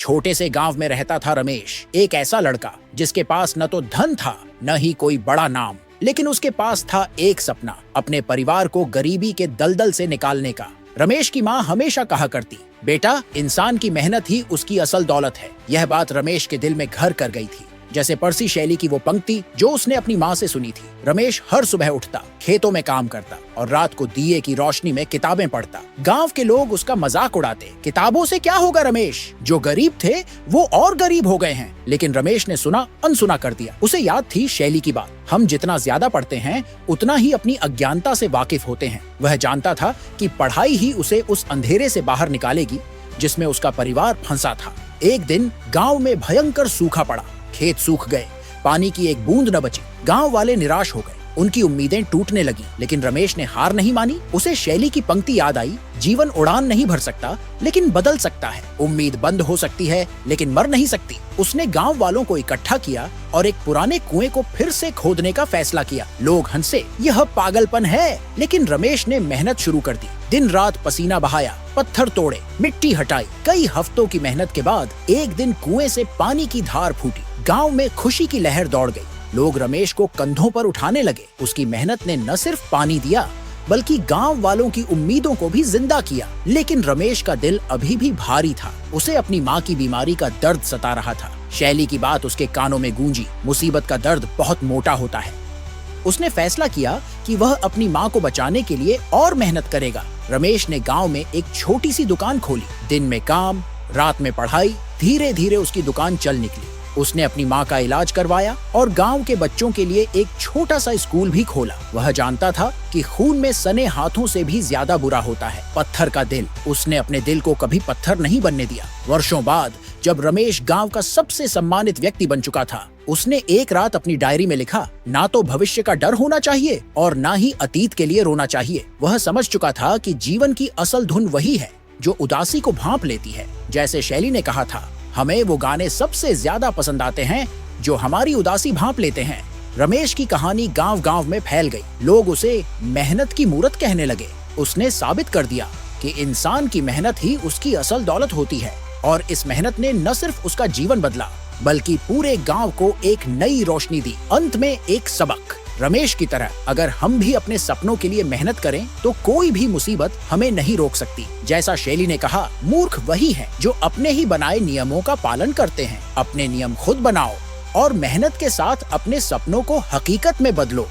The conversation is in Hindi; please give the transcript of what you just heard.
छोटे से गांव में रहता था रमेश, एक ऐसा लड़का जिसके पास न तो धन था न ही कोई बड़ा नाम, लेकिन उसके पास था एक सपना, अपने परिवार को गरीबी के दलदल से निकालने का। रमेश की माँ हमेशा कहा करती, बेटा, इंसान की मेहनत ही उसकी असल दौलत है। यह बात रमेश के दिल में घर कर गई थी, जैसे पर्सी शैली की वो पंक्ति जो उसने अपनी माँ से सुनी थी। रमेश हर सुबह उठता, खेतों में काम करता और रात को दिए की रोशनी में किताबें पढ़ता। गांव के लोग उसका मजाक उड़ाते, किताबों से क्या होगा रमेश, जो गरीब थे वो और गरीब हो गए हैं। लेकिन रमेश ने सुना अनसुना कर दिया। उसे याद थी शैली की बात, हम जितना ज्यादा पढ़ते हैं उतना ही अपनी अज्ञानता से वाकिफ होते हैं। वह जानता था कि पढ़ाई ही उसे उस अंधेरे से बाहर निकालेगी जिसमें उसका परिवार फंसा था। एक दिन गांव में भयंकर सूखा पड़ा, खेत सूख गए, पानी की एक बूंद न बची। गांव वाले निराश हो गए, उनकी उम्मीदें टूटने लगी। लेकिन रमेश ने हार नहीं मानी। उसे शैली की पंक्ति याद आई, जीवन उड़ान नहीं भर सकता लेकिन बदल सकता है। उम्मीद बंद हो सकती है लेकिन मर नहीं सकती। उसने गांव वालों को इकट्ठा किया और एक पुराने कुएं को फिर से खोदने का फैसला किया। लोग हंसे, यह पागलपन है, लेकिन रमेश ने मेहनत शुरू कर दी। दिन रात पसीना बहाया, पत्थर तोड़े, मिट्टी हटाई। कई हफ्तों की मेहनत के बाद एक दिन कुएं से पानी की धार फूटी। गांव में खुशी की लहर दौड़ गई। लोग रमेश को कंधों पर उठाने लगे। उसकी मेहनत ने न सिर्फ पानी दिया बल्कि गांव वालों की उम्मीदों को भी जिंदा किया। लेकिन रमेश का दिल अभी भी भारी था। उसे अपनी माँ की बीमारी का दर्द सता रहा था। शैली की बात उसके कानों में गूंजी, मुसीबत का दर्द बहुत मोटा होता है। उसने फैसला किया कि वह अपनी माँ को बचाने के लिए और मेहनत करेगा। रमेश ने गांव में एक छोटी सी दुकान खोली। दिन में काम, रात में पढ़ाई। धीरे धीरे उसकी दुकान चल निकली। उसने अपनी माँ का इलाज करवाया और गांव के बच्चों के लिए एक छोटा सा स्कूल भी खोला। वह जानता था कि खून में सने हाथों से भी ज्यादा बुरा होता है पत्थर का दिल। उसने अपने दिल को कभी पत्थर नहीं बनने दिया। वर्षों बाद जब रमेश गांव का सबसे सम्मानित व्यक्ति बन चुका था, उसने एक रात अपनी डायरी में लिखा, ना तो भविष्य का डर होना चाहिए और ना ही अतीत के लिए रोना चाहिए। वह समझ चुका था कि जीवन की असल धुन वही है जो उदासी को भांप लेती है। जैसे शैली ने कहा था, हमें वो गाने सबसे ज्यादा पसंद आते हैं जो हमारी उदासी भांप लेते हैं। रमेश की कहानी गांव गांव में फैल गई। लोग उसे मेहनत की मूरत कहने लगे। उसने साबित कर दिया कि इंसान की मेहनत ही उसकी असल दौलत होती है। और इस मेहनत ने न सिर्फ उसका जीवन बदला बल्कि पूरे गांव को एक नई रोशनी दी। अंत में एक सबक, रमेश की तरह अगर हम भी अपने सपनों के लिए मेहनत करें तो कोई भी मुसीबत हमें नहीं रोक सकती। जैसा शैली ने कहा, मूर्ख वही है जो अपने ही बनाए नियमों का पालन करते हैं। अपने नियम खुद बनाओ और मेहनत के साथ अपने सपनों को हकीकत में बदलो।